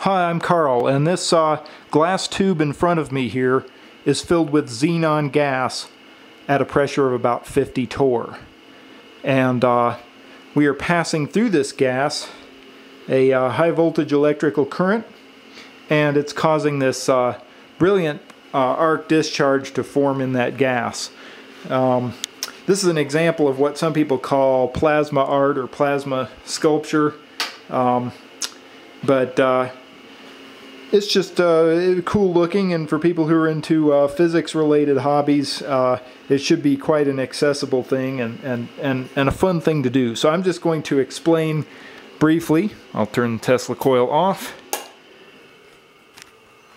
Hi, I'm Carl, and this glass tube in front of me here is filled with xenon gas at a pressure of about 50 torr. And we are passing through this gas a high voltage electrical current, and it's causing this brilliant arc discharge to form in that gas. This is an example of what some people call plasma art or plasma sculpture. It's just cool looking, and for people who are into physics related hobbies, it should be quite an accessible thing and a fun thing to do. So I'm just going to explain briefly. I'll turn the Tesla coil off.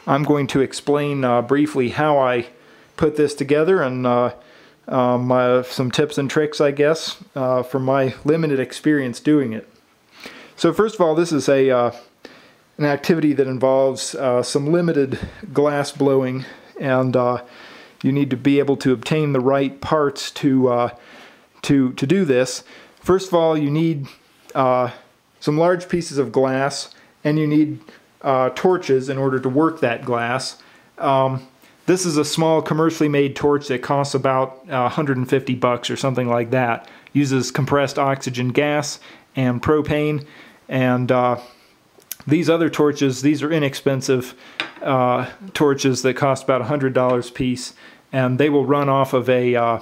I'm going to explain briefly how I put this together and some tips and tricks, I guess, from my limited experience doing it. So first of all, this is an activity that involves some limited glass blowing, and you need to be able to obtain the right parts to do this. First of all, you need some large pieces of glass, and you need torches in order to work that glass. This is a small commercially made torch that costs about $150 or something like that. Uses compressed oxygen gas and propane, and these other torches, these are inexpensive torches that cost about $100 a piece, and they will run off of an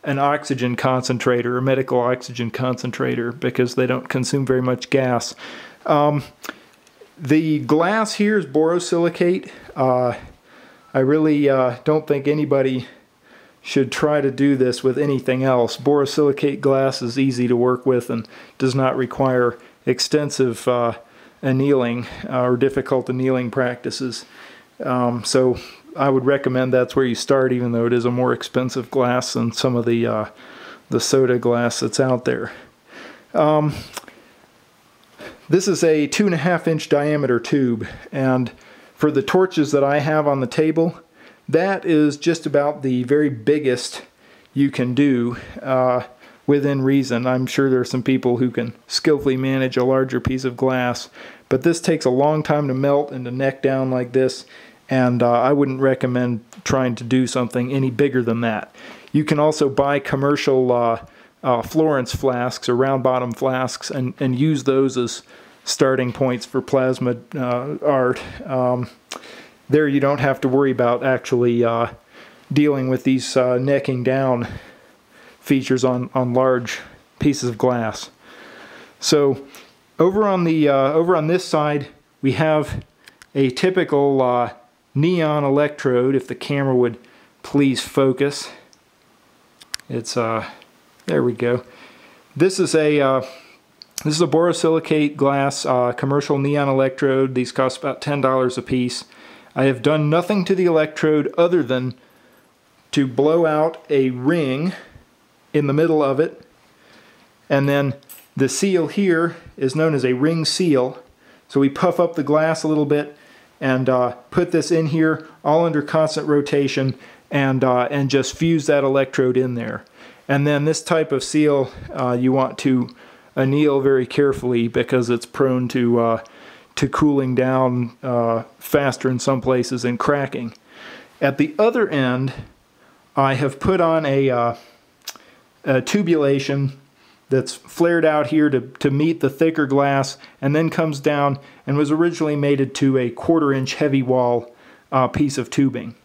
oxygen concentrator, a medical oxygen concentrator, because they don't consume very much gas. The glass here is borosilicate. I really don't think anybody should try to do this with anything else. Borosilicate glass is easy to work with and does not require extensive annealing or difficult annealing practices. So I would recommend that's where you start, even though it is a more expensive glass than some of the soda glass that's out there. This is a 2.5-inch diameter tube, and for the torches that I have on the table, that is just about the very biggest you can do within reason. I'm sure there are some people who can skillfully manage a larger piece of glass, but this takes a long time to melt and to neck down like this, and I wouldn't recommend trying to do something any bigger than that. You can also buy commercial Florence flasks or round bottom flasks and use those as starting points for plasma art. There you don't have to worry about actually dealing with these necking down features on large pieces of glass. So over on this side we have a typical neon electrode. If the camera would please focus, it's there we go. This is a borosilicate glass commercial neon electrode. These cost about $10 a piece. I have done nothing to the electrode other than to blow out a ring in the middle of it, and then the seal here is known as a ring seal. So we puff up the glass a little bit and put this in here all under constant rotation, and just fuse that electrode in there. And then this type of seal you want to anneal very carefully because it's prone to cooling down faster in some places and cracking. At the other end, I have put on a tubulation that's flared out here to meet the thicker glass, and then comes down and was originally mated to a 1/4-inch heavy wall piece of tubing.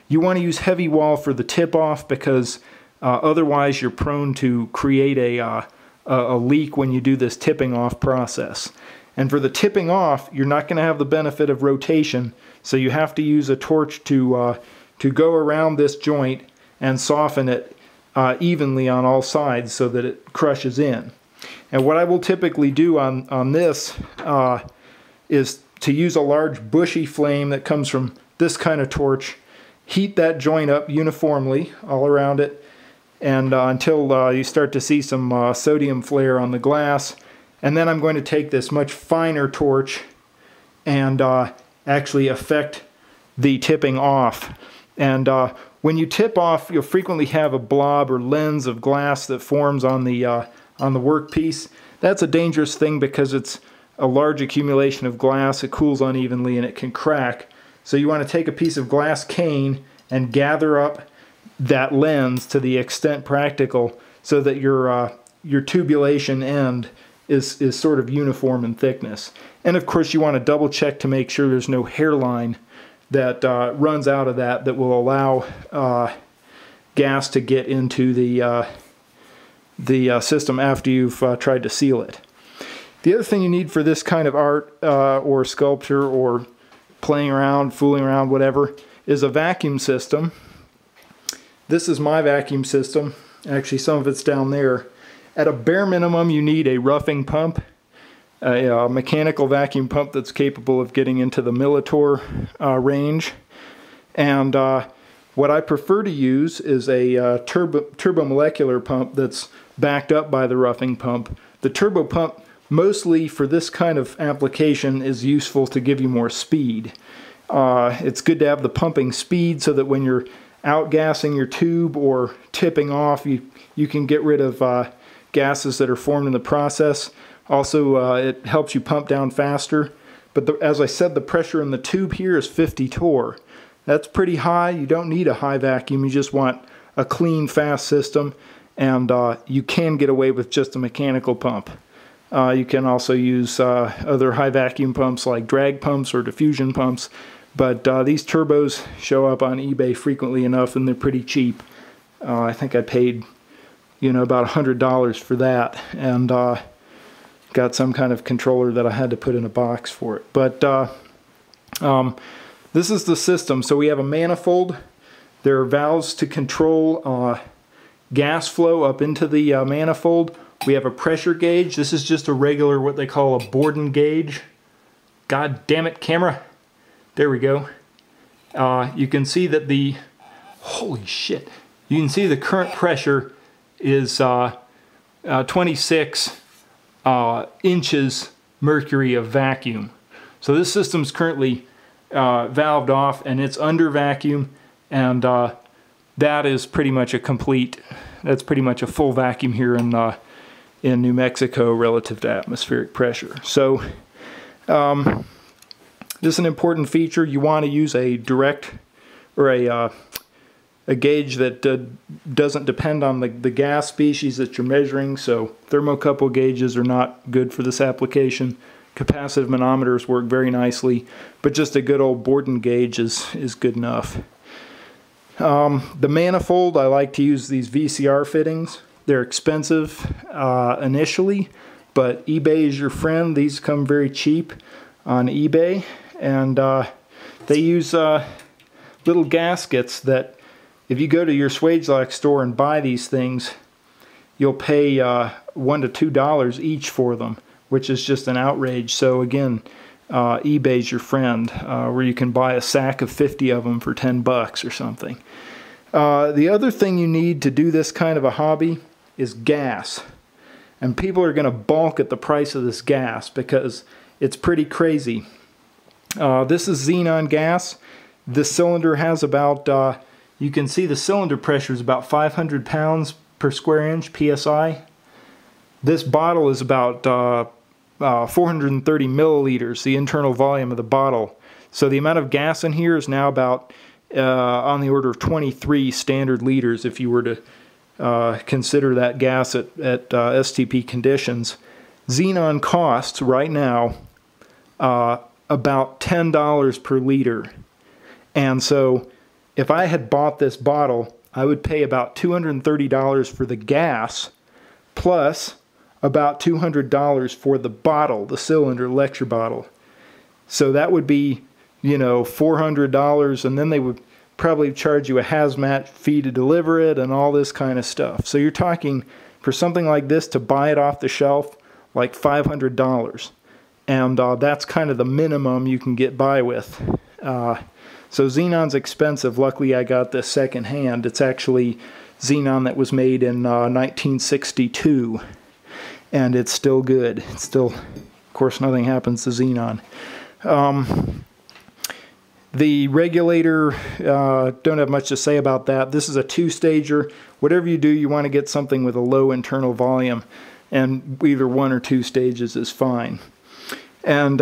You want to use heavy wall for the tip off because otherwise you're prone to create a leak when you do this tipping off process. And for the tipping off, you're not going to have the benefit of rotation, so you have to use a torch to go around this joint and soften it evenly on all sides so that it crushes in. And what I will typically do on this is to use a large bushy flame that comes from this kind of torch, heat that joint up uniformly all around it, and until you start to see some sodium flare on the glass. And then I'm going to take this much finer torch and actually affect the tipping off. And when you tip off, you'll frequently have a blob or lens of glass that forms on the workpiece. That's a dangerous thing because it's a large accumulation of glass, it cools unevenly and it can crack. So you want to take a piece of glass cane and gather up that lens to the extent practical so that your tubulation end is sort of uniform in thickness. And of course you want to double check to make sure there's no hairline that runs out of that will allow gas to get into the system after you've tried to seal it. The other thing you need for this kind of art or sculpture or playing around, fooling around, whatever, is a vacuum system. This is my vacuum system. Actually, some of it's down there. At a bare minimum, you need a roughing pump, a mechanical vacuum pump that's capable of getting into the millitorr range. And what I prefer to use is a turbomolecular pump that's backed up by the roughing pump. The turbo pump, mostly for this kind of application, is useful to give you more speed. It's good to have the pumping speed so that when you're outgassing your tube or tipping off, you can get rid of gases that are formed in the process. Also, it helps you pump down faster. But as I said, the pressure in the tube here is 50 torr. That's pretty high. You don't need a high vacuum. You just want a clean, fast system. And you can get away with just a mechanical pump. You can also use other high vacuum pumps like drag pumps or diffusion pumps. But these turbos show up on eBay frequently enough, and they're pretty cheap. I think I paid, about $100 for that, and got some kind of controller that I had to put in a box for it. But this is the system. So we have a manifold. There are valves to control gas flow up into the manifold. We have a pressure gauge. This is just a regular, what they call a Borden gauge. God damn it, camera. There we go. You can see that holy shit. You can see the current pressure is 26 inches mercury of vacuum. So this system's currently valved off and it's under vacuum, and that is pretty much that's pretty much a full vacuum here in New Mexico relative to atmospheric pressure. So this is an important feature. You want to use a direct or a gauge that doesn't depend on the gas species that you're measuring. So thermocouple gauges are not good for this application. Capacitive manometers work very nicely, but just a good old Borden gauge is good enough. The manifold, I like to use these VCR fittings. They're expensive initially, but eBay is your friend. These come very cheap on eBay, and they use little gaskets that, if you go to your Swagelok store and buy these things, you'll pay $1 to $2 each for them, which is just an outrage. So again, eBay's your friend, where you can buy a sack of 50 of them for 10 bucks or something. The other thing you need to do this kind of a hobby is gas. And people are going to balk at the price of this gas because it's pretty crazy. This is xenon gas. This cylinder has about, you can see the cylinder pressure is about 500 pounds per square inch, PSI. This bottle is about 430 milliliters, the internal volume of the bottle. So the amount of gas in here is now about on the order of 23 standard liters if you were to consider that gas at STP conditions. Xenon costs right now about $10 per liter. And so if I had bought this bottle, I would pay about $230 for the gas, plus about $200 for the bottle, the cylinder lecture bottle. So that would be, $400, and then they would probably charge you a hazmat fee to deliver it and all this kind of stuff. So you're talking, for something like this, to buy it off the shelf, like $500. And that's kind of the minimum you can get by with. So xenon's expensive. Luckily I got this second hand. It's actually xenon that was made in 1962. And it's still good. It's still, of course, nothing happens to xenon. The regulator, don't have much to say about that. This is a two-stager. Whatever you do, you want to get something with a low internal volume, and either one or two stages is fine. And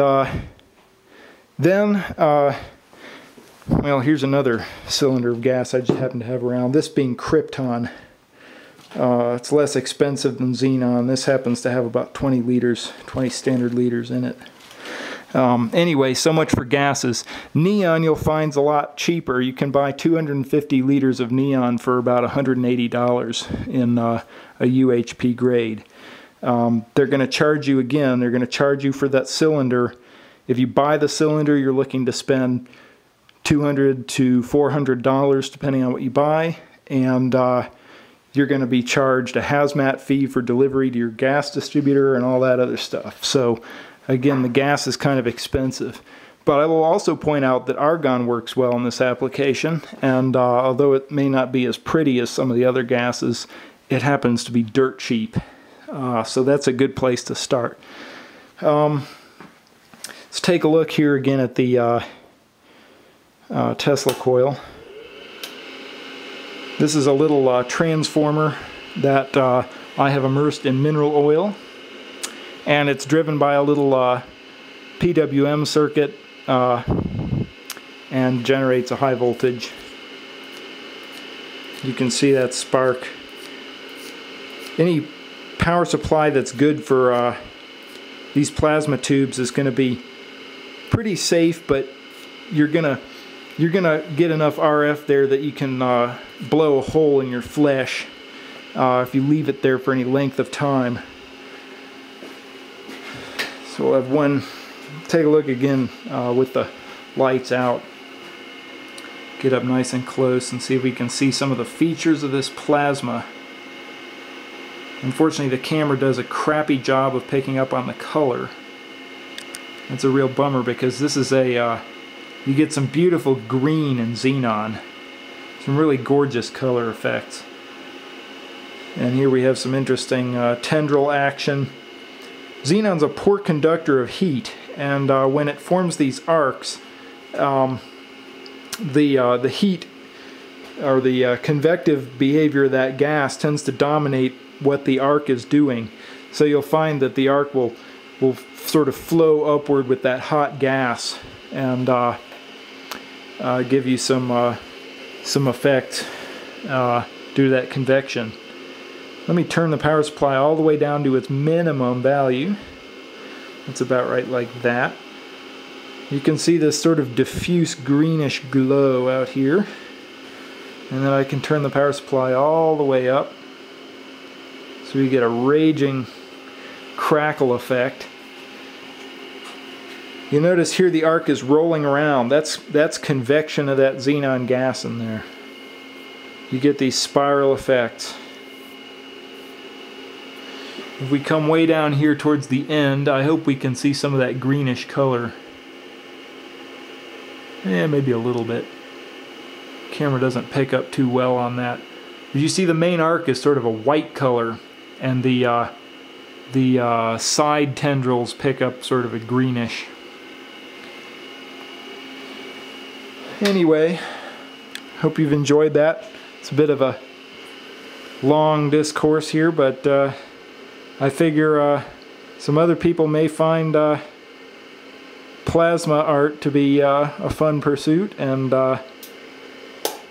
then, well, here's another cylinder of gas I just happen to have around. This being Krypton. It's less expensive than xenon. This happens to have about 20 liters, 20 standard liters in it. Anyway, so much for gases. Neon you'll find is a lot cheaper. You can buy 250 liters of neon for about $180 in a UHP grade. They're going to charge you again. They're going to charge you for that cylinder. If you buy the cylinder, you're looking to spend $200 to $400 depending on what you buy, and you're going to be charged a hazmat fee for delivery to your gas distributor and all that other stuff. So again, the gas is kind of expensive. But I will also point out that argon works well in this application, and although it may not be as pretty as some of the other gases, it happens to be dirt cheap. So that's a good place to start. Let's take a look here again at the Tesla coil. This is a little transformer that I have immersed in mineral oil, and it's driven by a little PWM circuit and generates a high voltage. You can see that spark. Any power supply that's good for these plasma tubes is going to be pretty safe, but you're gonna get enough RF there that you can blow a hole in your flesh if you leave it there for any length of time. So we'll have one, take a look again with the lights out. Get up nice and close and see if we can see some of the features of this plasma. Unfortunately, the camera does a crappy job of picking up on the color. That's a real bummer, because this is a you get some beautiful green in xenon. Some really gorgeous color effects. And here we have some interesting tendril action. Xenon's a poor conductor of heat, and when it forms these arcs, the heat or the convective behavior of that gas tends to dominate what the arc is doing. So you'll find that the arc will sort of flow upward with that hot gas and give you some effect due to that convection. Let me turn the power supply all the way down to its minimum value. It's about right like that. You can see this sort of diffuse greenish glow out here. And then I can turn the power supply all the way up, so you get a raging crackle effect. You notice here the arc is rolling around. That's convection of that xenon gas in there. You get these spiral effects. If we come way down here towards the end, I hope we can see some of that greenish color. Yeah, maybe a little bit. Camera doesn't pick up too well on that. As you see, the main arc is sort of a white color, and the side tendrils pick up sort of a greenish. Anyway, hope you've enjoyed that. It's a bit of a long discourse here, but I figure some other people may find plasma art to be a fun pursuit, and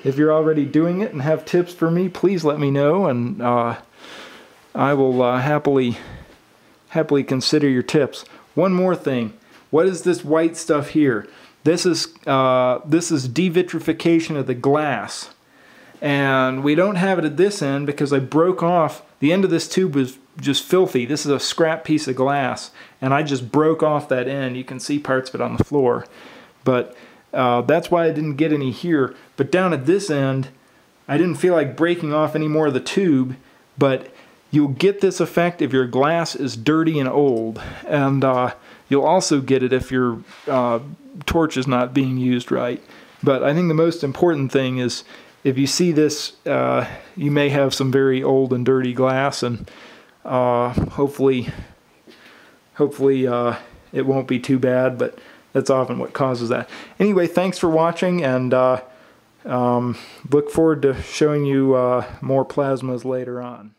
if you're already doing it and have tips for me, please let me know, and I will happily consider your tips. One more thing. What is this white stuff here? This is devitrification of the glass, and we don't have it at this end because I broke off. The end of this tube was just filthy. This is a scrap piece of glass, and I just broke off that end. You can see parts of it on the floor, but that's why I didn't get any here. But down at this end, I didn't feel like breaking off any more of the tube, but you'll get this effect if your glass is dirty and old, and you'll also get it if your torch is not being used right. But I think the most important thing is, if you see this, you may have some very old and dirty glass, and hopefully it won't be too bad, but that's often what causes that. Anyway, thanks for watching, and look forward to showing you more plasmas later on.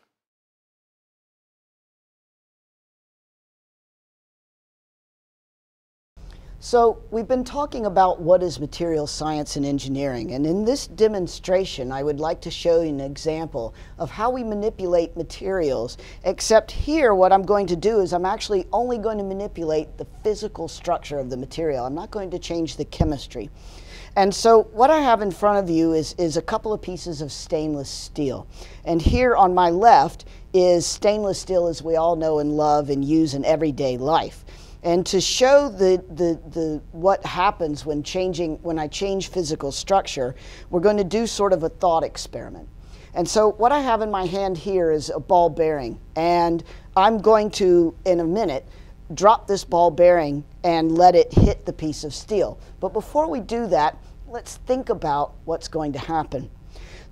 So we've been talking about what is material science and engineering, and in this demonstration I would like to show you an example of how we manipulate materials, except here what I'm going to do is I'm actually only going to manipulate the physical structure of the material. I'm not going to change the chemistry. And so what I have in front of you is a couple of pieces of stainless steel. And here on my left is stainless steel as we all know and love and use in everyday life. And to show what happens when I change physical structure, we're going to do sort of a thought experiment. And so what I have in my hand here is a ball bearing. And I'm going to, in a minute, drop this ball bearing and let it hit the piece of steel. But before we do that, let's think about what's going to happen.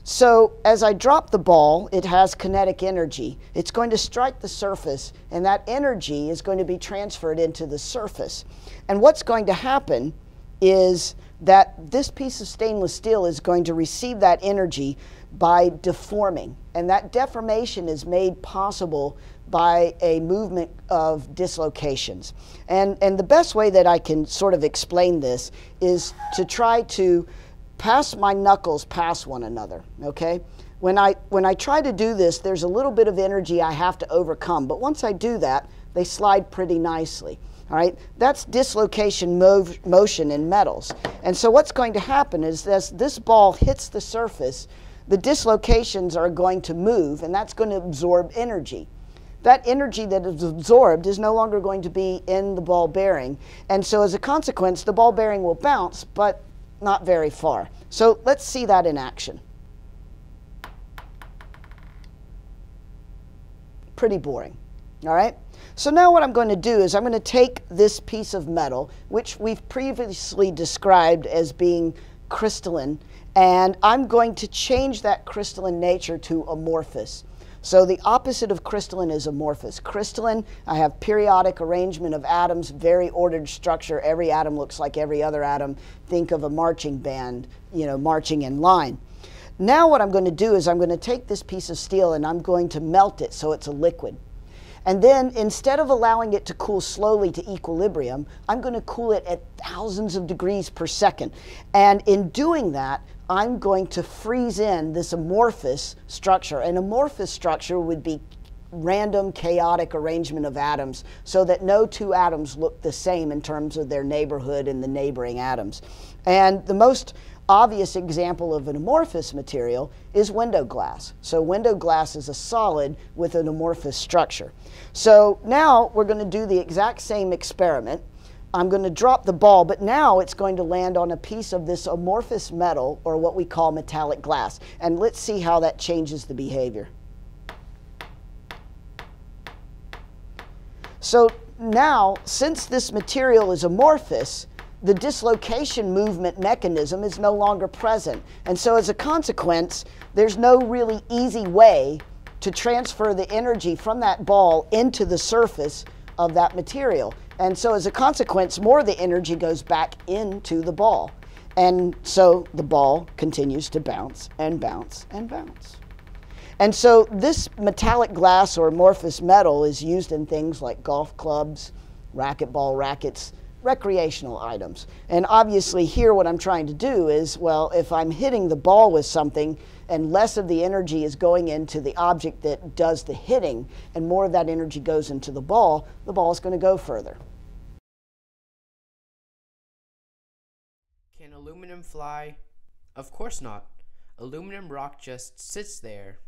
So as I drop the ball, it has kinetic energy. It's going to strike the surface, and that energy is going to be transferred into the surface. And what's going to happen is that this piece of stainless steel is going to receive that energy by deforming. And that deformation is made possible by a movement of dislocations. And the best way that I can sort of explain this is to try to pass my knuckles past one another, okay? When I try to do this, there's a little bit of energy I have to overcome, but once I do that, they slide pretty nicely, all right? That's dislocation motion in metals. And so what's going to happen is as this ball hits the surface, the dislocations are going to move, and that's going to absorb energy. That energy that is absorbed is no longer going to be in the ball bearing, and so as a consequence, the ball bearing will bounce, but not very far. So let's see that in action. Pretty boring, all right? So now what I'm going to do is I'm going to take this piece of metal, which we've previously described as being crystalline, and I'm going to change that crystalline nature to amorphous. So the opposite of crystalline is amorphous. Crystalline, I have periodic arrangement of atoms, very ordered structure. Every atom looks like every other atom. Think of a marching band, you know, marching in line. Now what I'm going to do is I'm going to take this piece of steel and I'm going to melt it so it's a liquid. And then instead of allowing it to cool slowly to equilibrium, I'm going to cool it at thousands of degrees per second. And in doing that, I'm going to freeze in this amorphous structure. An amorphous structure would be random, chaotic arrangement of atoms so that no two atoms look the same in terms of their neighborhood and the neighboring atoms. And the most obvious example of an amorphous material is window glass. So window glass is a solid with an amorphous structure. So now we're going to do the exact same experiment. I'm going to drop the ball, but now it's going to land on a piece of this amorphous metal, or what we call metallic glass. And let's see how that changes the behavior. So now, since this material is amorphous, the dislocation movement mechanism is no longer present. And so as a consequence, there's no really easy way to transfer the energy from that ball into the surface of that material. And so as a consequence, more of the energy goes back into the ball. And so the ball continues to bounce and bounce and bounce. And so this metallic glass or amorphous metal is used in things like golf clubs, racquetball rackets, recreational items. And obviously here what I'm trying to do is, well, if I'm hitting the ball with something and less of the energy is going into the object that does the hitting and more of that energy goes into the ball is going to go further. Can aluminum fly? Of course not. Aluminum rock just sits there.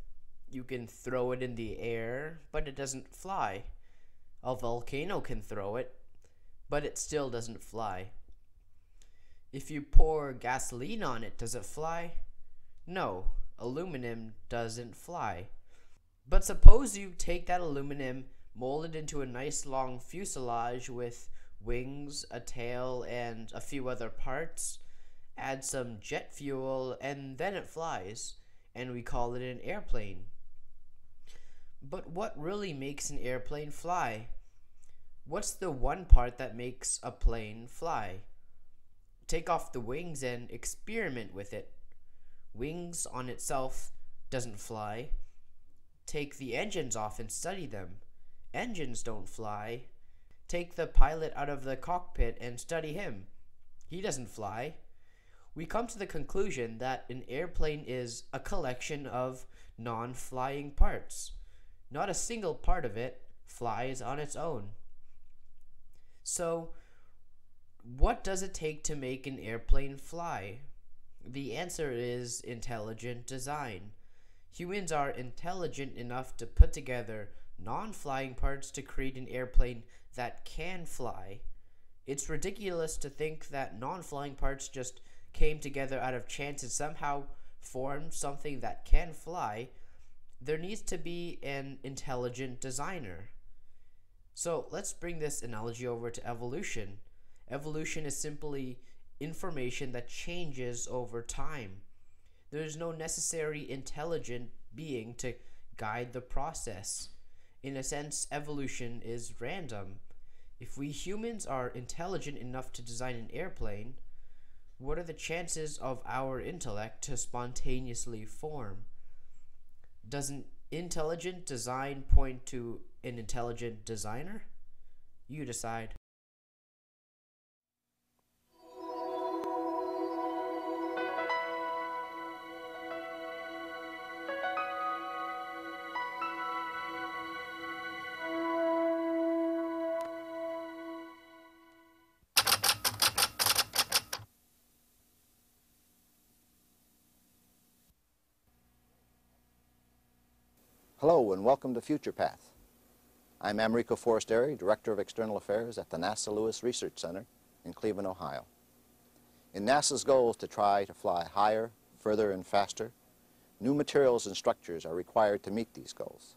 You can throw it in the air, but it doesn't fly. A volcano can throw it, but it still doesn't fly. If you pour gasoline on it, does it fly? No, aluminum doesn't fly. But suppose you take that aluminum, mold it into a nice long fuselage with wings, a tail, and a few other parts, add some jet fuel, and then it flies, and we call it an airplane. But what really makes an airplane fly? What's the one part that makes a plane fly? Take off the wings and experiment with it. Wings on itself doesn't fly. Take the engines off and study them. Engines don't fly. take the pilot out of the cockpit and study him. He doesn't fly. We come to the conclusion that an airplane is a collection of non-flying parts. Not a single part of it flies on its own. So, what does it take to make an airplane fly? The answer is intelligent design. Humans are intelligent enough to put together non-flying parts to create an airplane that can fly. It's ridiculous to think that non-flying parts just came together out of chance and somehow formed something that can fly. There needs to be an intelligent designer. So let's bring this analogy over to evolution. Evolution is simply information that changes over time. There is no necessary intelligent being to guide the process. In a sense, evolution is random. If we humans are intelligent enough to design an airplane, what are the chances of our intellect to spontaneously form? Does an intelligent design point to an intelligent designer? You decide. Hello and welcome to Future Path. I'm Americo Forestieri, Director of External Affairs at the NASA Lewis Research Center in Cleveland, Ohio. In NASA's goals to try to fly higher, further, and faster, new materials and structures are required to meet these goals.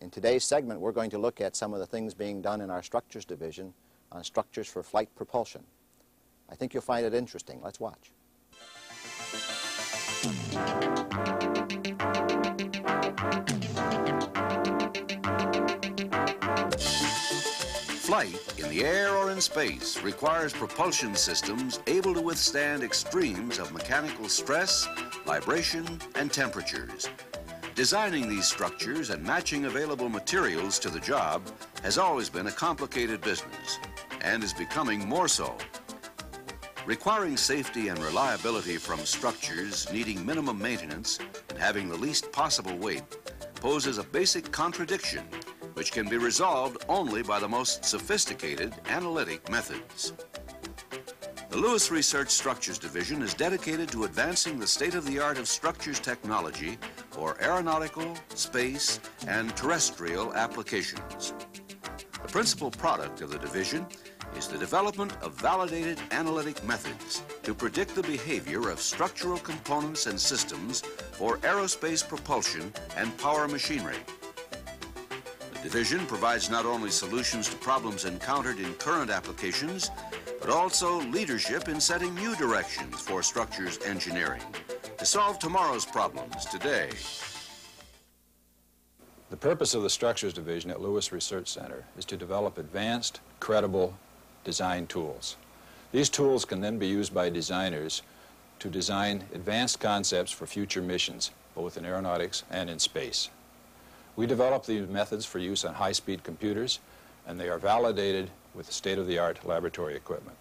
In today's segment, we're going to look at some of the things being done in our Structures Division on structures for flight propulsion. I think you'll find it interesting. Let's watch. Flight, in the air or in space, requires propulsion systems able to withstand extremes of mechanical stress, vibration, and temperatures. Designing these structures and matching available materials to the job has always been a complicated business, and is becoming more so. Requiring safety and reliability from structures needing minimum maintenance and having the least possible weight poses a basic contradiction which can be resolved only by the most sophisticated analytic methods. The Lewis Research Structures Division is dedicated to advancing the state-of-the-art of structures technology for aeronautical, space, and terrestrial applications. The principal product of the division is the development of validated analytic methods to predict the behavior of structural components and systems for aerospace propulsion and power machinery. The division provides not only solutions to problems encountered in current applications, but also leadership in setting new directions for structures engineering to solve tomorrow's problems today. The purpose of the Structures Division at Lewis Research Center is to develop advanced, credible design tools. These tools can then be used by designers to design advanced concepts for future missions, both in aeronautics and in space. We develop these methods for use on high-speed computers, and they are validated with state-of-the-art laboratory equipment.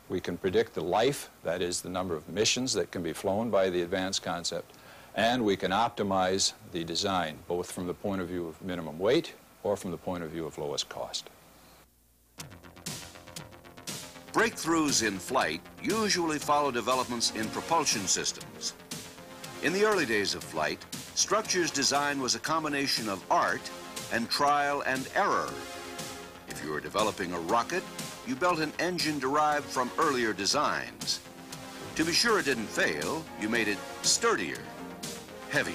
We can predict the life, that is, the number of missions that can be flown by the advanced concept, and we can optimize the design, both from the point of view of minimum weight or from the point of view of lowest cost. Breakthroughs in flight usually follow developments in propulsion systems. In the early days of flight, structures design was a combination of art and trial and error. If you were developing a rocket, you built an engine derived from earlier designs. To be sure it didn't fail, you made it sturdier, heavier.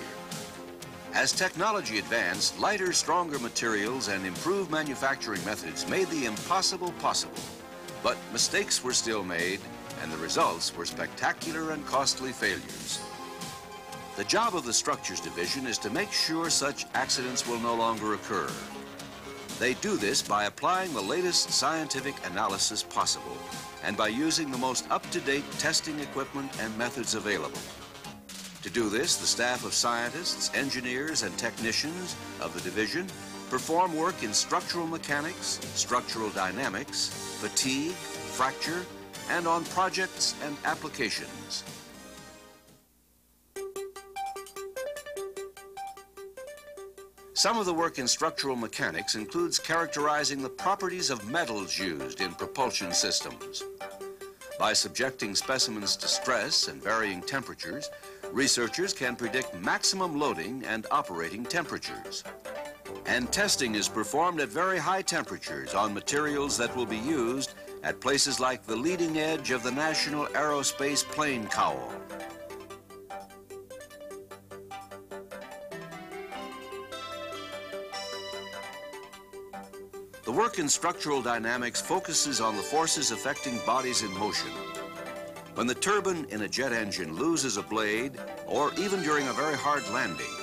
As technology advanced, lighter, stronger materials and improved manufacturing methods made the impossible possible. But mistakes were still made, and the results were spectacular and costly failures. The job of the Structures Division is to make sure such accidents will no longer occur. They do this by applying the latest scientific analysis possible and by using the most up-to-date testing equipment and methods available. To do this, the staff of scientists, engineers, and technicians of the division perform work in structural mechanics, structural dynamics, fatigue, fracture, and on projects and applications. Some of the work in structural mechanics includes characterizing the properties of metals used in propulsion systems. By subjecting specimens to stress and varying temperatures, researchers can predict maximum loading and operating temperatures. And testing is performed at very high temperatures on materials that will be used at places like the leading edge of the National Aerospace Plane Cowl. The work in structural dynamics focuses on the forces affecting bodies in motion. When the turbine in a jet engine loses a blade, or even during a very hard landing,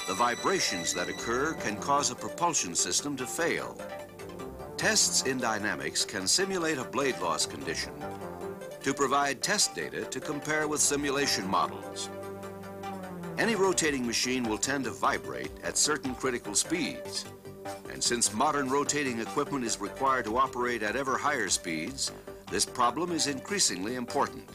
the vibrations that occur can cause a propulsion system to fail. Tests in dynamics can simulate a blade loss condition to provide test data to compare with simulation models. Any rotating machine will tend to vibrate at certain critical speeds. And since modern rotating equipment is required to operate at ever higher speeds, this problem is increasingly important.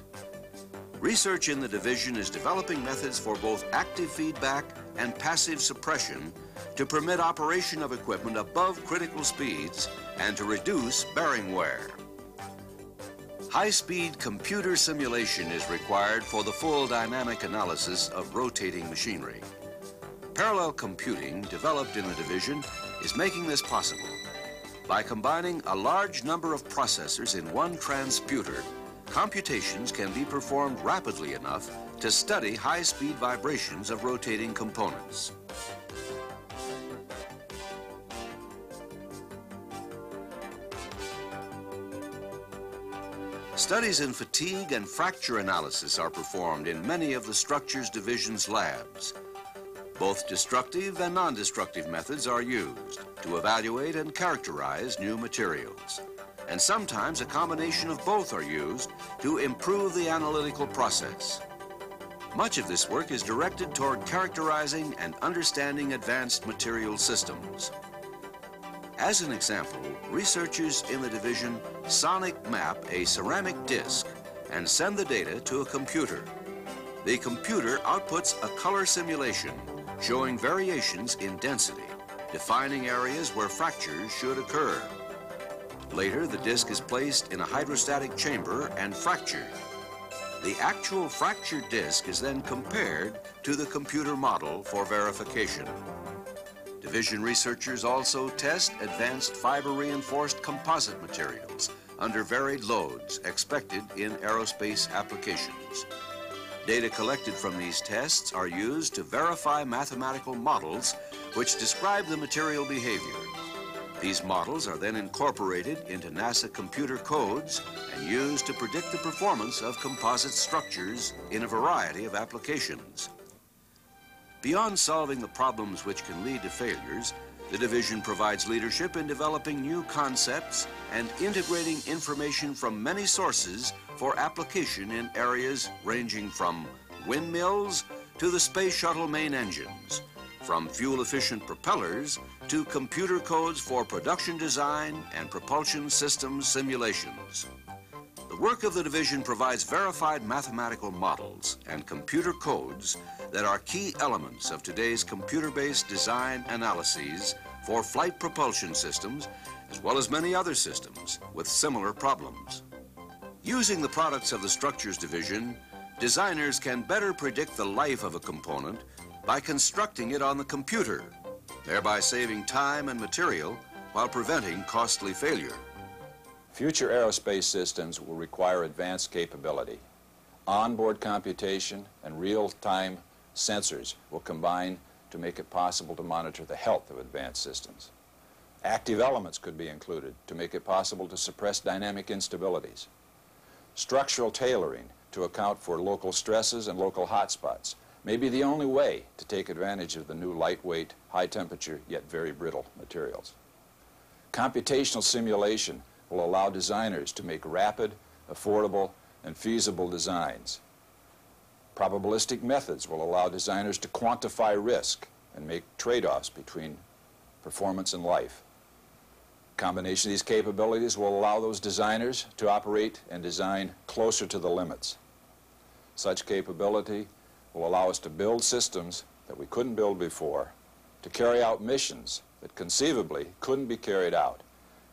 Research in the division is developing methods for both active feedback and passive suppression to permit operation of equipment above critical speeds and to reduce bearing wear. High-speed computer simulation is required for the full dynamic analysis of rotating machinery. Parallel computing, developed in the division, is making this possible. By combining a large number of processors in one transputer, computations can be performed rapidly enough to study high-speed vibrations of rotating components. Studies in fatigue and fracture analysis are performed in many of the Structures Division's labs. Both destructive and non-destructive methods are used to evaluate and characterize new materials. And sometimes a combination of both are used to improve the analytical process. Much of this work is directed toward characterizing and understanding advanced material systems. As an example, researchers in the division sonic map a ceramic disc and send the data to a computer. The computer outputs a color simulation showing variations in density, defining areas where fractures should occur. Later, the disc is placed in a hydrostatic chamber and fractured. The actual fractured disc is then compared to the computer model for verification. Division researchers also test advanced fiber-reinforced composite materials under varied loads expected in aerospace applications. Data collected from these tests are used to verify mathematical models which describe the material behavior. These models are then incorporated into NASA computer codes and used to predict the performance of composite structures in a variety of applications. Beyond solving the problems which can lead to failures, the division provides leadership in developing new concepts and integrating information from many sources for application in areas ranging from windmills to the space shuttle main engines, from fuel-efficient propellers to computer codes for production design and propulsion systems simulations. The work of the division provides verified mathematical models and computer codes that are key elements of today's computer-based design analyses for flight propulsion systems, as well as many other systems with similar problems. Using the products of the Structures Division, designers can better predict the life of a component by constructing it on the computer, thereby saving time and material while preventing costly failure. Future aerospace systems will require advanced capability. Onboard computation and real-time sensors will combine to make it possible to monitor the health of advanced systems. Active elements could be included to make it possible to suppress dynamic instabilities. Structural tailoring to account for local stresses and local hotspots may be the only way to take advantage of the new lightweight, high-temperature, yet very brittle materials. Computational simulation will allow designers to make rapid, affordable, and feasible designs. Probabilistic methods will allow designers to quantify risk and make trade-offs between performance, and life. Combination of these capabilities will allow those designers to operate and design closer to the limits. Such capability will allow us to build systems that we couldn't build before, to carry out missions that conceivably couldn't be carried out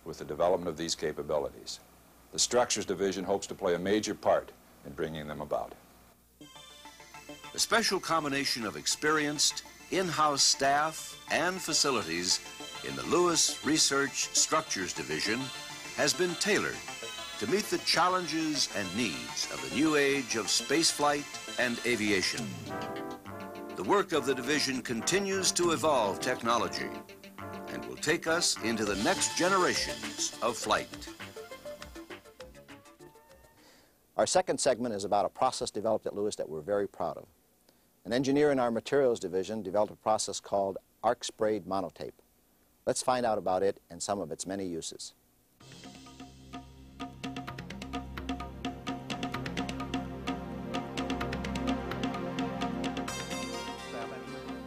with the development of these capabilities. The Structures Division hopes to play a major part in bringing them about. A special combination of experienced in-house staff and facilities in the Lewis Research Structures Division has been tailored to meet the challenges and needs of the new age of spaceflight and aviation. The work of the division continues to evolve technology and will take us into the next generations of flight. Our second segment is about a process developed at Lewis that we're very proud of. An engineer in our materials division developed a process called arc sprayed monotape. Let's find out about it and some of its many uses.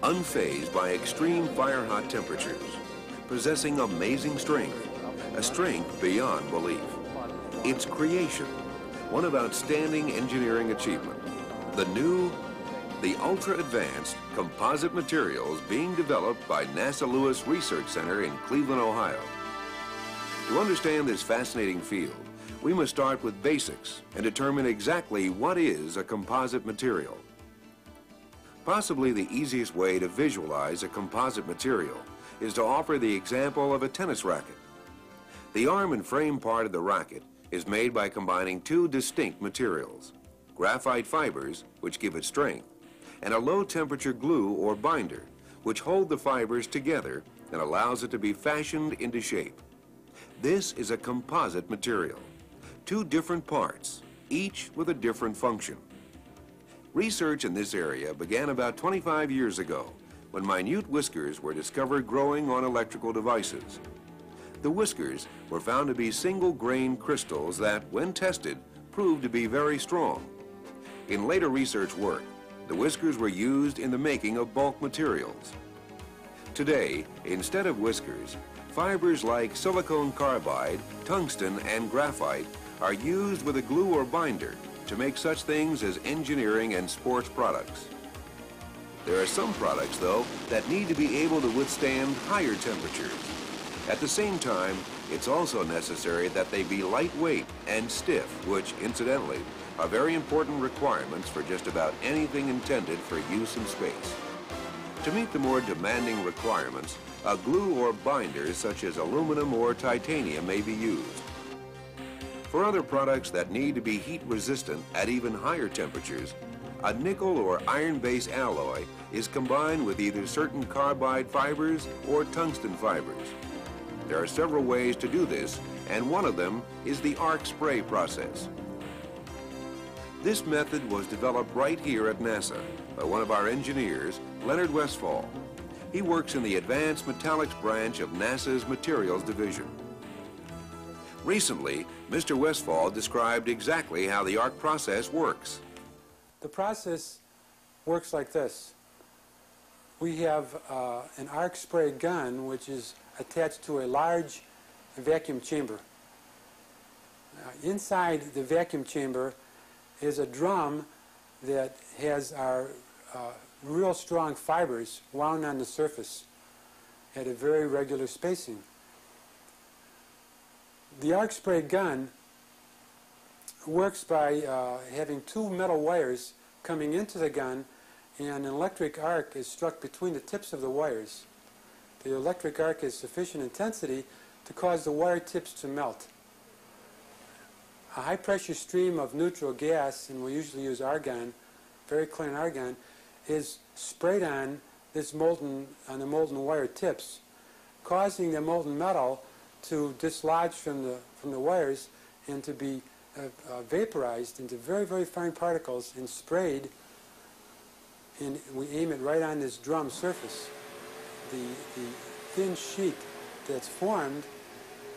Unfazed by extreme fire-hot temperatures, possessing amazing strength, a strength beyond belief. Its creation, one of outstanding engineering achievement. The ultra-advanced composite materials being developed by NASA Lewis Research Center in Cleveland, Ohio. To understand this fascinating field, we must start with basics and determine exactly what is a composite material. Possibly the easiest way to visualize a composite material is to offer the example of a tennis racket. The arm and frame part of the racket is made by combining two distinct materials, graphite fibers, which give it strength, and a low-temperature glue or binder, which hold the fibers together and allows it to be fashioned into shape. This is a composite material, two different parts, each with a different function. Research in this area began about 25 years ago when minute whiskers were discovered growing on electrical devices. The whiskers were found to be single-grain crystals that, when tested, proved to be very strong. In later research work, the whiskers were used in the making of bulk materials. Today, instead of whiskers, fibers like silicon carbide, tungsten, and graphite are used with a glue or binder to make such things as engineering and sports products. There are some products, though, that need to be able to withstand higher temperatures. At the same time, it's also necessary that they be lightweight and stiff, which, incidentally, are very important requirements for just about anything intended for use in space. To meet the more demanding requirements, a glue or binder such as aluminum or titanium may be used. For other products that need to be heat resistant at even higher temperatures, a nickel or iron-based alloy is combined with either certain carbide fibers or tungsten fibers. There are several ways to do this, and one of them is the arc spray process. This method was developed right here at NASA by one of our engineers, Leonard Westfall. He works in the Advanced Metallics branch of NASA's Materials Division. Recently, Mr. Westfall described exactly how the arc process works. The process works like this. We have an arc spray gun which is attached to a large vacuum chamber. Inside the vacuum chamber is a drum that has our real strong fibers wound on the surface at a very regular spacing. The arc spray gun works by having two metal wires coming into the gun, and an electric arc is struck between the tips of the wires. The electric arc has sufficient intensity to cause the wire tips to melt. A high pressure stream of neutral gas, and we usually use argon, very clean argon, is sprayed on the molten wire tips, causing the molten metal to dislodge from the wires and to be vaporized into very, very fine particles and sprayed, and we aim it right on this drum surface. The thin sheet that's formed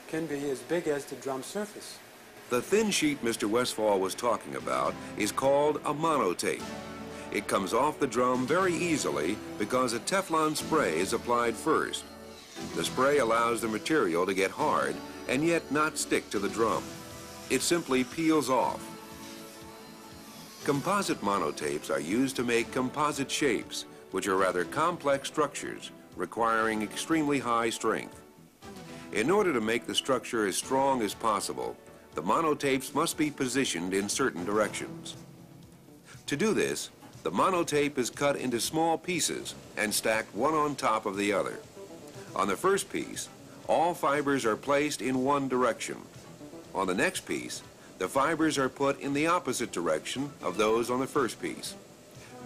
can be as big as the drum surface. The thin sheet Mr. Westfall was talking about is called a monotape. It comes off the drum very easily because a Teflon spray is applied first. The spray allows the material to get hard and yet not stick to the drum. It simply peels off. Composite monotapes are used to make composite shapes, which are rather complex structures requiring extremely high strength. In order to make the structure as strong as possible, the monotapes must be positioned in certain directions. To do this, the monotape is cut into small pieces and stacked one on top of the other. On the first piece, all fibers are placed in one direction. On the next piece, the fibers are put in the opposite direction of those on the first piece.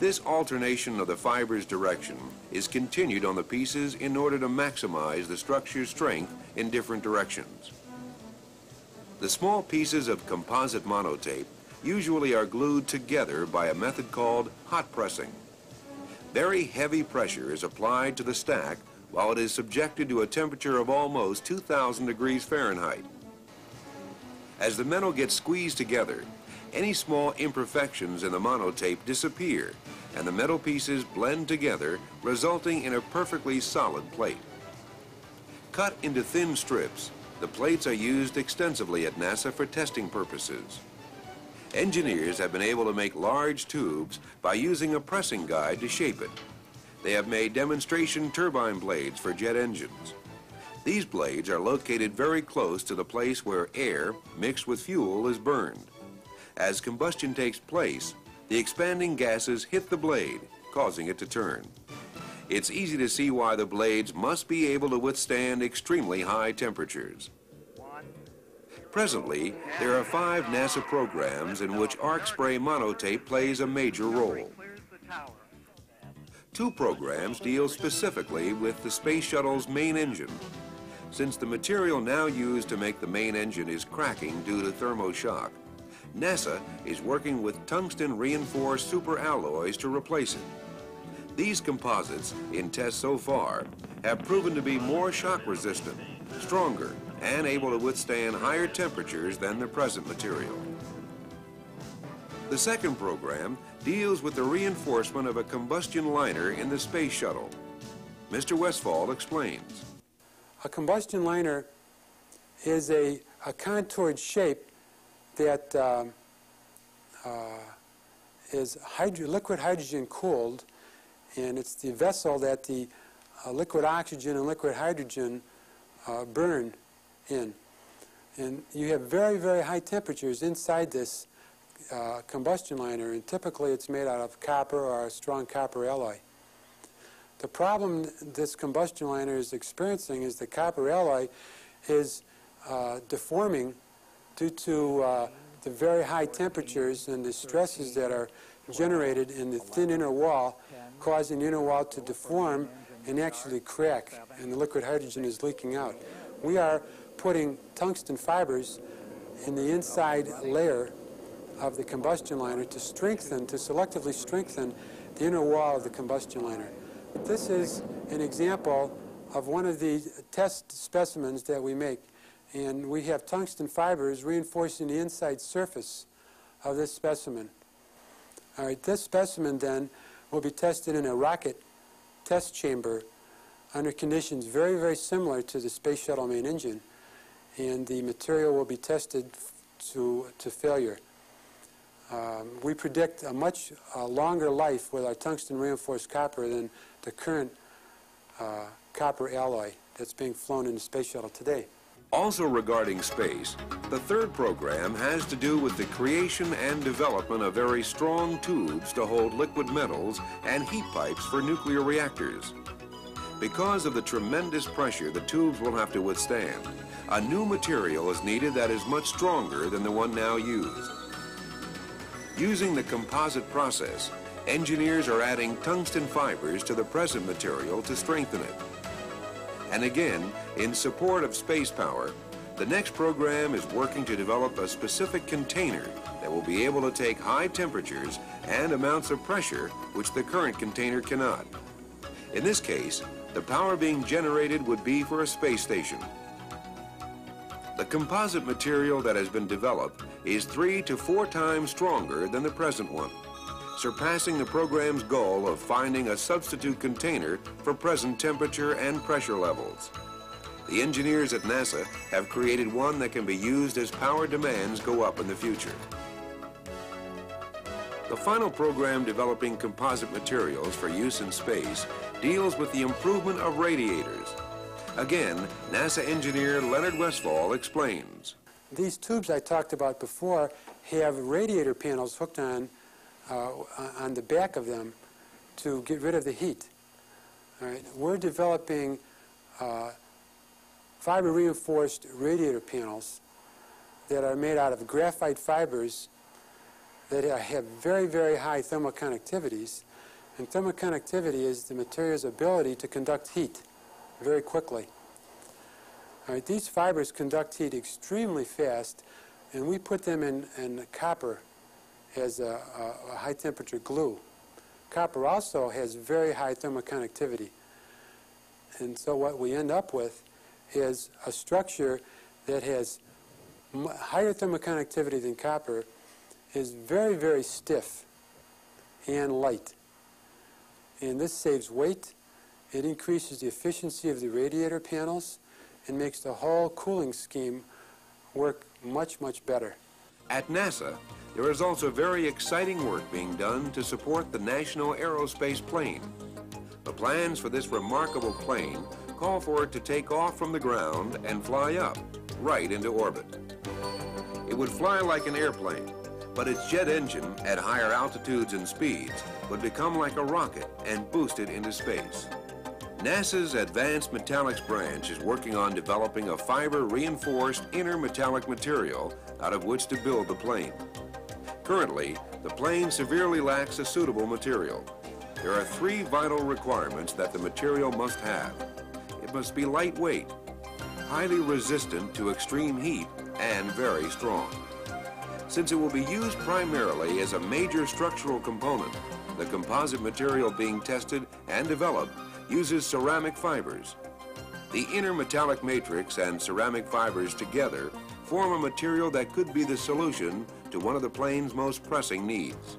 This alternation of the fiber's direction is continued on the pieces in order to maximize the structure's strength in different directions. The small pieces of composite monotape usually are glued together by a method called hot pressing. Very heavy pressure is applied to the stack while it is subjected to a temperature of almost 2,000 degrees Fahrenheit. As the metal gets squeezed together, any small imperfections in the monotape disappear and the metal pieces blend together, resulting in a perfectly solid plate. Cut into thin strips, the plates are used extensively at NASA for testing purposes. Engineers have been able to make large tubes by using a pressing guide to shape it. They have made demonstration turbine blades for jet engines. These blades are located very close to the place where air mixed with fuel is burned. As combustion takes place, the expanding gases hit the blade, causing it to turn. It's easy to see why the blades must be able to withstand extremely high temperatures. Presently, there are 5 NASA programs in which arc spray monotape plays a major role. 2 programs deal specifically with the space shuttle's main engine. Since the material now used to make the main engine is cracking due to thermoshock, NASA is working with tungsten-reinforced superalloys to replace it. These composites, in tests so far, have proven to be more shock-resistant, stronger, and able to withstand higher temperatures than the present material. The second program deals with the reinforcement of a combustion liner in the space shuttle. Mr. Westphal explains. A combustion liner is a contoured shape that is liquid hydrogen cooled, and it's the vessel that the liquid oxygen and liquid hydrogen burn in. And you have very, very high temperatures inside this combustion liner, and typically it's made out of copper or a strong copper alloy. The problem this combustion liner is experiencing is the copper alloy is deforming due to the very high temperatures and the stresses that are generated in the thin inner wall, causing the inner wall to deform and actually crack, and the liquid hydrogen is leaking out. We are putting tungsten fibers in the inside layer of the combustion liner to selectively strengthen the inner wall of the combustion liner. This is an example of one of the test specimens that we make, and we have tungsten fibers reinforcing the inside surface of this specimen. All right, this specimen then will be tested in a rocket test chamber under conditions very, very similar to the Space Shuttle main engine, and the material will be tested to failure. We predict a much longer life with our tungsten reinforced copper than the current copper alloy that's being flown in the Space Shuttle today. Also regarding space, the third program has to do with the creation and development of very strong tubes to hold liquid metals and heat pipes for nuclear reactors. Because of the tremendous pressure the tubes will have to withstand, a new material is needed that is much stronger than the one now used. Using the composite process, engineers are adding tungsten fibers to the present material to strengthen it. And again, in support of space power, the next program is working to develop a specific container that will be able to take high temperatures and amounts of pressure which the current container cannot. In this case, the power being generated would be for a space station. The composite material that has been developed is 3 to 4 times stronger than the present one. surpassing the program's goal of finding a substitute container for present temperature and pressure levels. The engineers at NASA have created one that can be used as power demands go up in the future. The final program developing composite materials for use in space deals with the improvement of radiators. Again, NASA engineer Leonard Westphal explains. These tubes I talked about before have radiator panels hooked on the back of them to get rid of the heat. All right. We're developing fiber-reinforced radiator panels that are made out of graphite fibers that have very, very high thermal conductivities. And thermal conductivity is the material's ability to conduct heat very quickly. All right, these fibers conduct heat extremely fast, and we put them in copper as a high-temperature glue. Copper also has very high thermal conductivity. And so what we end up with is a structure that has higher thermal conductivity than copper, is very, very stiff and light. And this saves weight, it increases the efficiency of the radiator panels, and makes the whole cooling scheme work much, much better. At NASA, there is also very exciting work being done to support the National Aerospace Plane. The plans for this remarkable plane call for it to take off from the ground and fly up, right into orbit. It would fly like an airplane, but its jet engine at higher altitudes and speeds would become like a rocket and boost it into space. NASA's Advanced Metallics branch is working on developing a fiber-reinforced inner metallic material out of which to build the plane. Currently, the plane severely lacks a suitable material. There are 3 vital requirements that the material must have. It must be lightweight, highly resistant to extreme heat, and very strong. Since it will be used primarily as a major structural component, the composite material being tested and developed uses ceramic fibers. The inner metallic matrix and ceramic fibers together form a material that could be the solution to one of the plane's most pressing needs.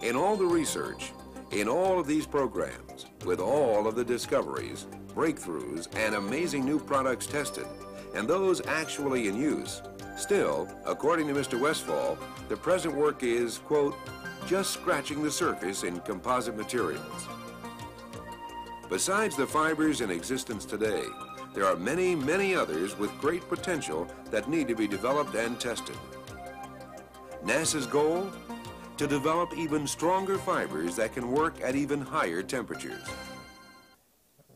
In all the research, in all of these programs, with all of the discoveries, breakthroughs, and amazing new products tested, and those actually in use, still, according to Mr. Westphal, the present work is, quote, just scratching the surface in composite materials. Besides the fibers in existence today, there are many, many others with great potential that need to be developed and tested. NASA's goal? To develop even stronger fibers that can work at even higher temperatures.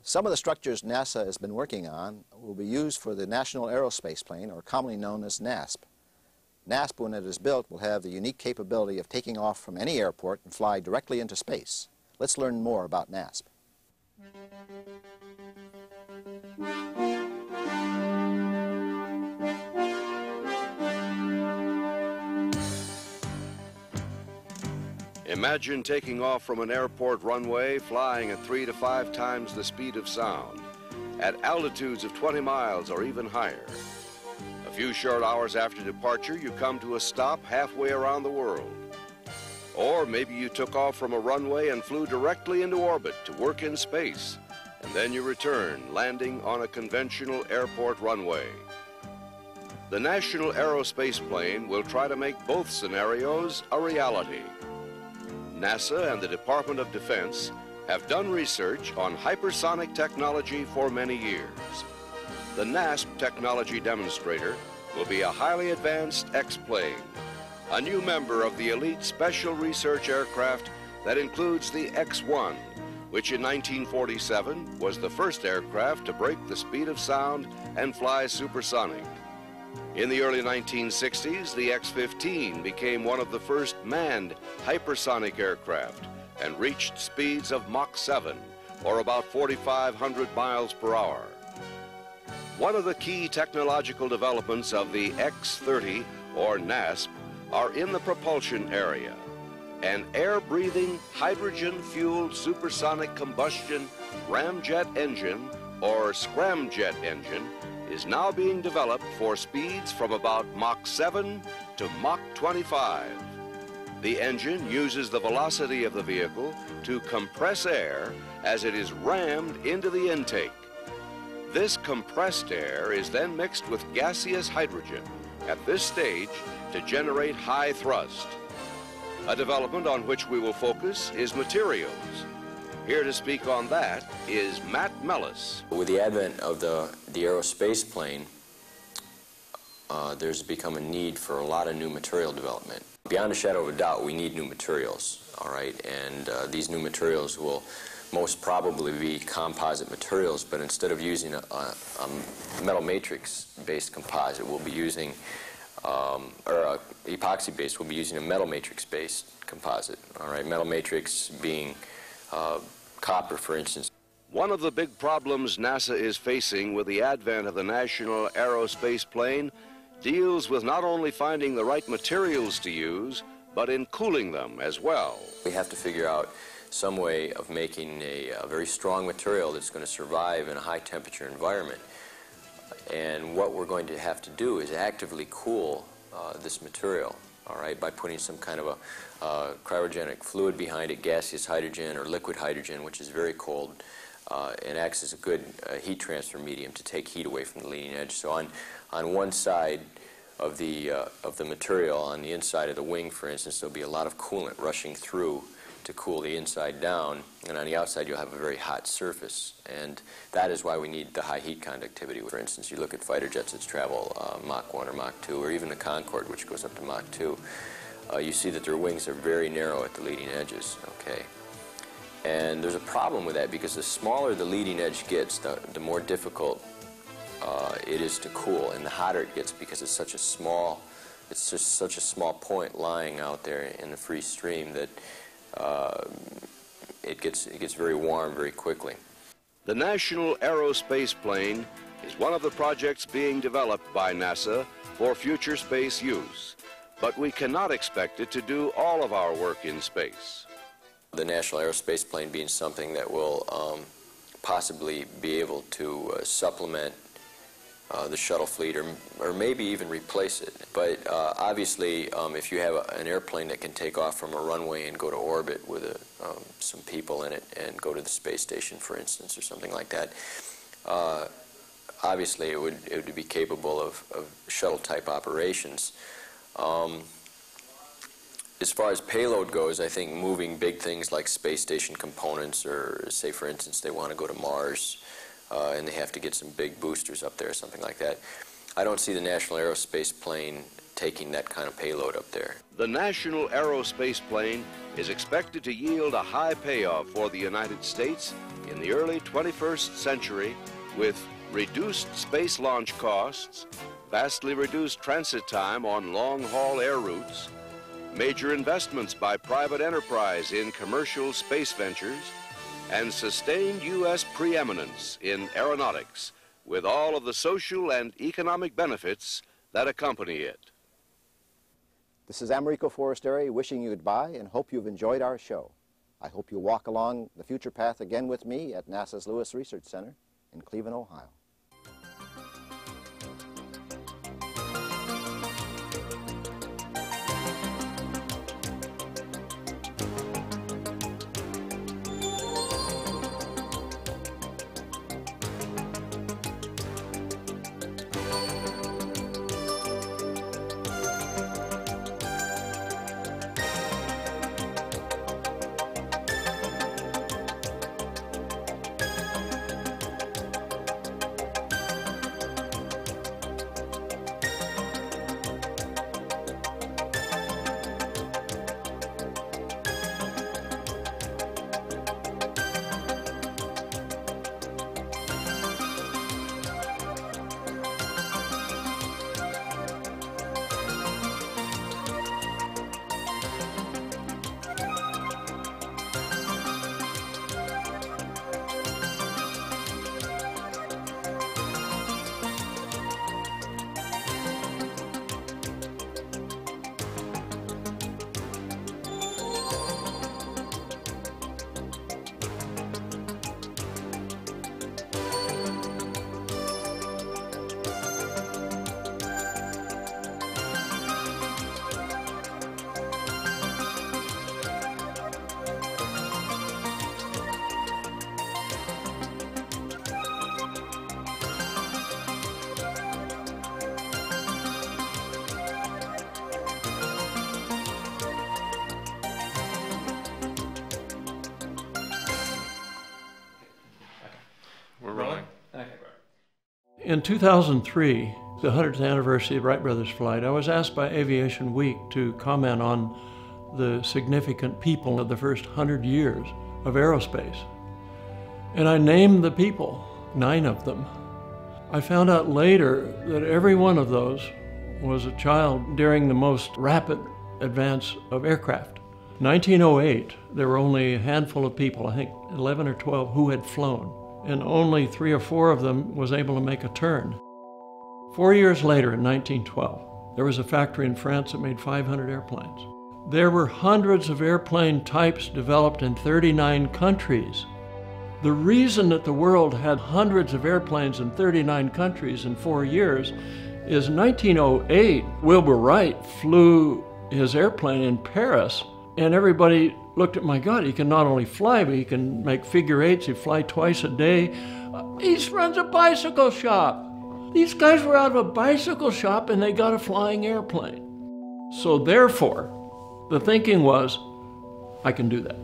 Some of the structures NASA has been working on will be used for the National Aerospace Plane, or commonly known as NASP. NASP, when it is built, will have the unique capability of taking off from any airport and fly directly into space. Let's learn more about NASP. Imagine taking off from an airport runway flying at 3 to 5 times the speed of sound, at altitudes of 20 miles or even higher. A few short hours after departure, you come to a stop halfway around the world. Or maybe you took off from a runway and flew directly into orbit to work in space, and then you return, landing on a conventional airport runway. The National Aerospace Plane will try to make both scenarios a reality. NASA and the Department of Defense have done research on hypersonic technology for many years. The NASP technology demonstrator will be a highly advanced X-plane, a new member of the elite special research aircraft that includes the X-1, which in 1947 was the first aircraft to break the speed of sound and fly supersonic. In the early 1960s, the X-15 became one of the first manned hypersonic aircraft and reached speeds of Mach 7, or about 4,500 miles per hour. One of the key technological developments of the X-30, or NASP, are in the propulsion area. An air-breathing, hydrogen-fueled supersonic combustion ramjet engine, or scramjet engine, is now being developed for speeds from about Mach 7 to Mach 25. The engine uses the velocity of the vehicle to compress air as it is rammed into the intake. This compressed air is then mixed with gaseous hydrogen at this stage to generate high thrust. A development on which we will focus is materials. Here to speak on that is Matt Mellis. With the advent of the aerospace plane, there's become a need for a lot of new material development. Beyond a shadow of a doubt, we need new materials, all right? And these new materials will most probably be composite materials, but instead of using a metal matrix-based composite, we'll be using, or epoxy-based, we'll be using a metal matrix-based composite, all right? Metal matrix being copper, for instance. One of the big problems NASA is facing with the advent of the National Aerospace Plane deals with not only finding the right materials to use, but in cooling them as well. We have to figure out some way of making a very strong material that's going to survive in a high temperature environment. And what we're going to have to do is actively cool this material, all right, by putting some kind of a cryogenic fluid behind it, gaseous hydrogen or liquid hydrogen, which is very cold, and acts as a good heat transfer medium to take heat away from the leading edge. So on one side of the material, on the inside of the wing, for instance, there'll be a lot of coolant rushing through to cool the inside down, and on the outside you'll have a very hot surface, and that is why we need the high heat conductivity. For instance, you look at fighter jets that travel Mach 1 or Mach 2, or even the Concorde, which goes up to Mach 2, you see that their wings are very narrow at the leading edges, okay? And there's a problem with that, because the smaller the leading edge gets, the more difficult it is to cool, and the hotter it gets because it's such a small, it's just such a small point lying out there in the free stream that it gets very warm very quickly. The National Aerospace Plane is one of the projects being developed by NASA for future space use, but we cannot expect it to do all of our work in space. The National Aerospace Plane being something that will possibly be able to supplement the shuttle fleet, or maybe even replace it. But obviously, if you have an airplane that can take off from a runway and go to orbit with some people in it and go to the space station, for instance, or something like that, obviously it would be capable of shuttle-type operations. As far as payload goes, I think moving big things like space station components, or say, for instance, they want to go to Mars, and they have to get some big boosters up there or something like that. I don't see the National Aerospace Plane taking that kind of payload up there. The National Aerospace Plane is expected to yield a high payoff for the United States in the early 21st century, with reduced space launch costs, vastly reduced transit time on long-haul air routes, major investments by private enterprise in commercial space ventures, and sustained U.S. preeminence in aeronautics, with all of the social and economic benefits that accompany it. This is Americo Forestieri wishing you goodbye and hope you've enjoyed our show. I hope you walk along the future path again with me at NASA's Lewis Research Center in Cleveland, Ohio. In 2003, the 100th anniversary of Wright Brothers flight, I was asked by Aviation Week to comment on the significant people of the first 100 years of aerospace. And I named the people, 9 of them. I found out later that every one of those was a child during the most rapid advance of aircraft. 1908, there were only a handful of people, I think 11 or 12, who had flown, and only 3 or 4 of them was able to make a turn. 4 years later, in 1912, there was a factory in France that made 500 airplanes. There were hundreds of airplane types developed in 39 countries. The reason that the world had hundreds of airplanes in 39 countries in 4 years is 1908, Wilbur Wright flew his airplane in Paris, and everybody looked at, my God, he can not only fly, but he can make figure eights, he fly twice a day. He runs a bicycle shop. These guys were out of a bicycle shop and they got a flying airplane. So therefore, the thinking was, I can do that.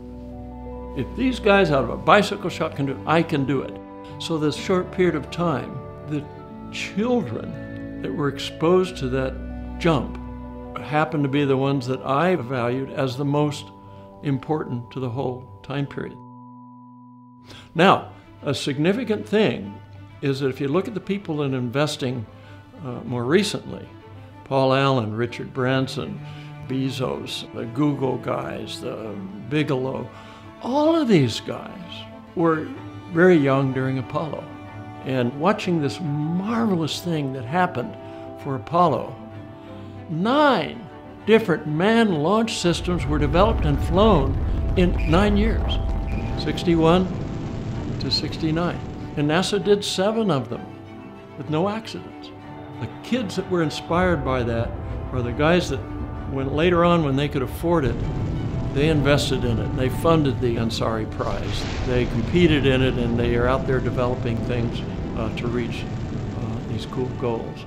If these guys out of a bicycle shop can do it, I can do it. So this short period of time, the children that were exposed to that jump happened to be the ones that I valued as the most important to the whole time period. Now, a significant thing is that if you look at the people in investing more recently, Paul Allen, Richard Branson, Bezos, the Google guys, the Bigelow, all of these guys were very young during Apollo. And watching this marvelous thing that happened for Apollo, 9 different manned launch systems were developed and flown in 9 years, 61 to 69. And NASA did 7 of them with no accidents. The kids that were inspired by that are the guys that later on, when they could afford it, they invested in it. They funded the Ansari Prize. They competed in it, and they are out there developing things to reach these cool goals.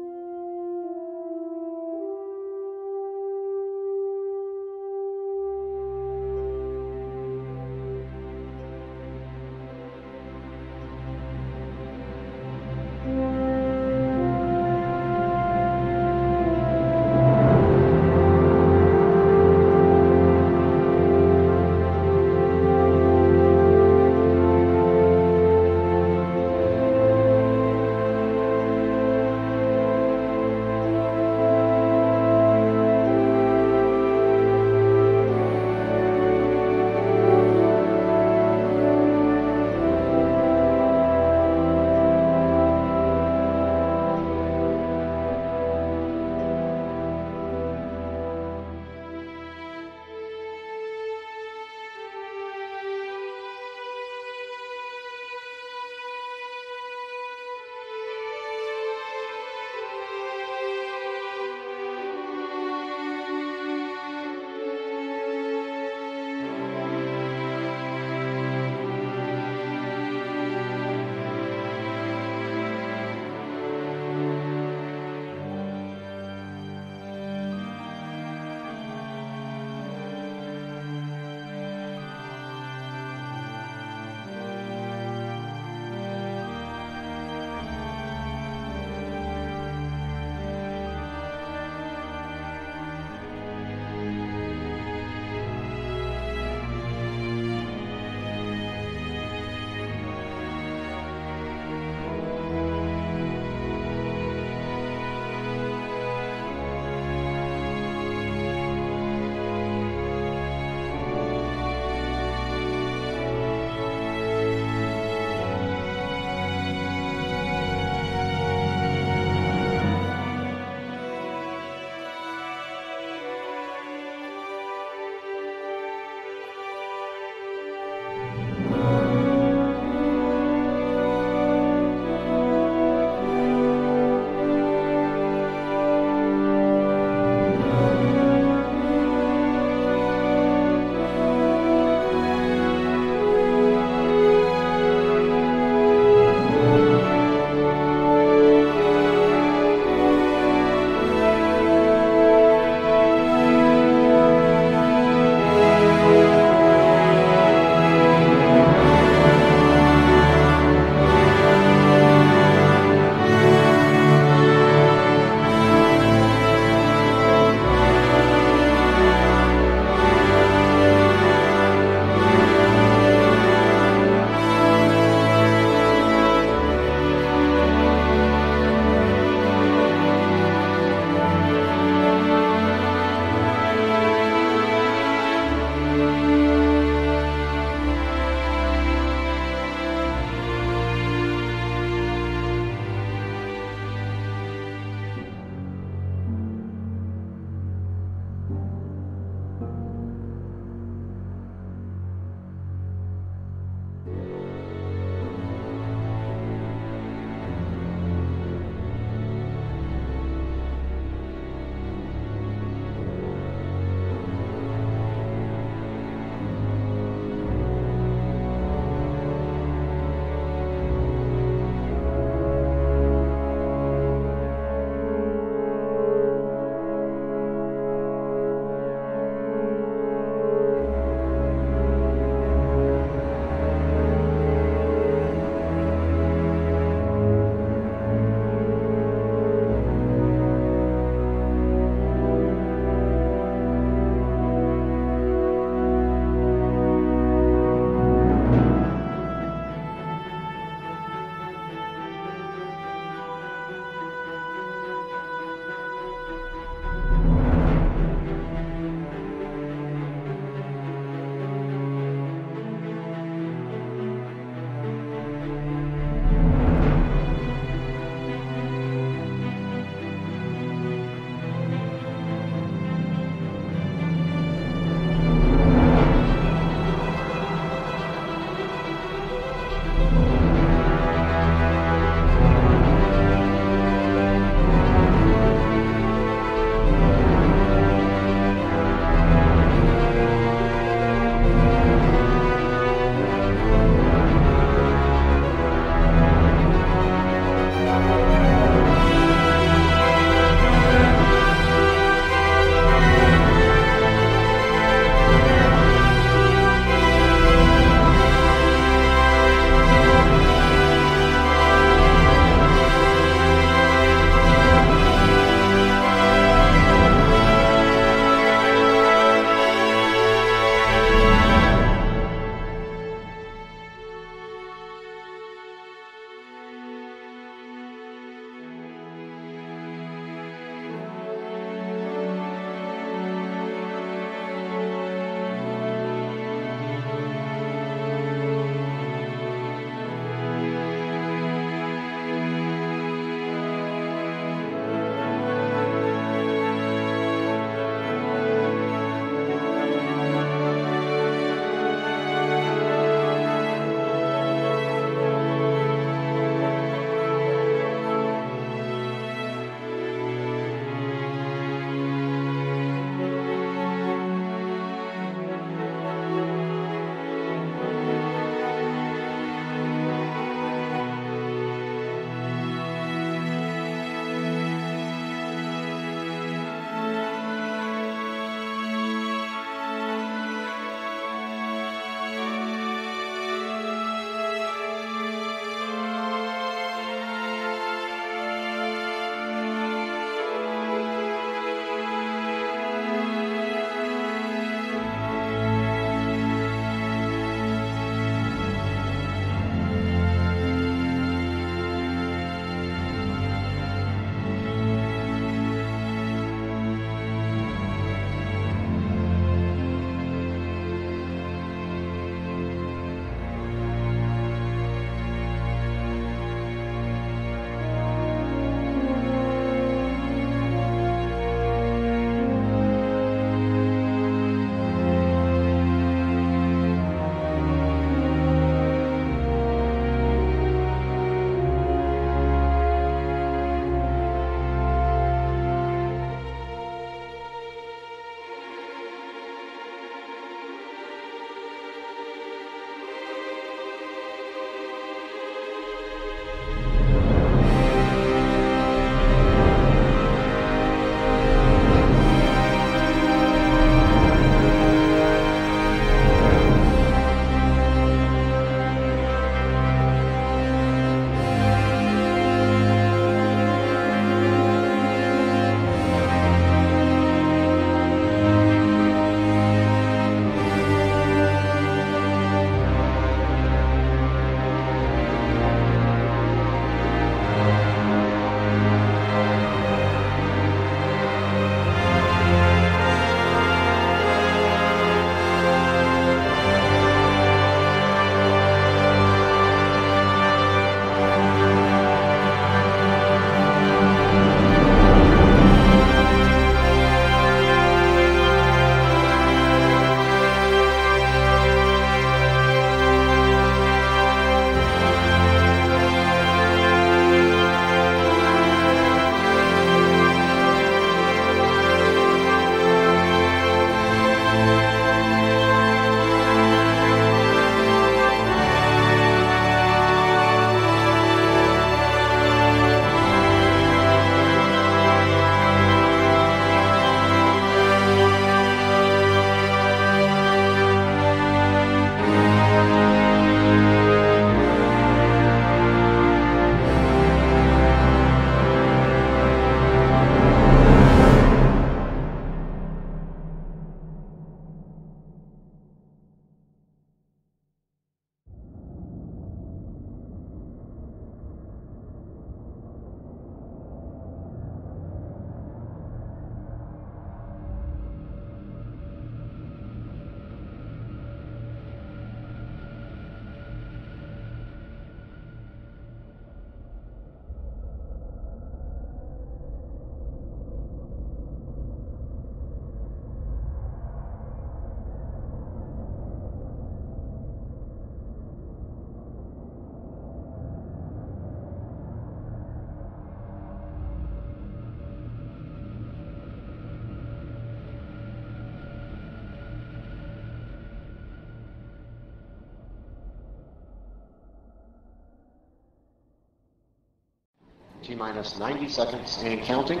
T-minus 90 seconds and counting.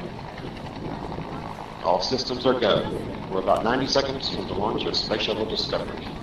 All systems are go. We're about 90 seconds from the launch of Space Shuttle Discovery.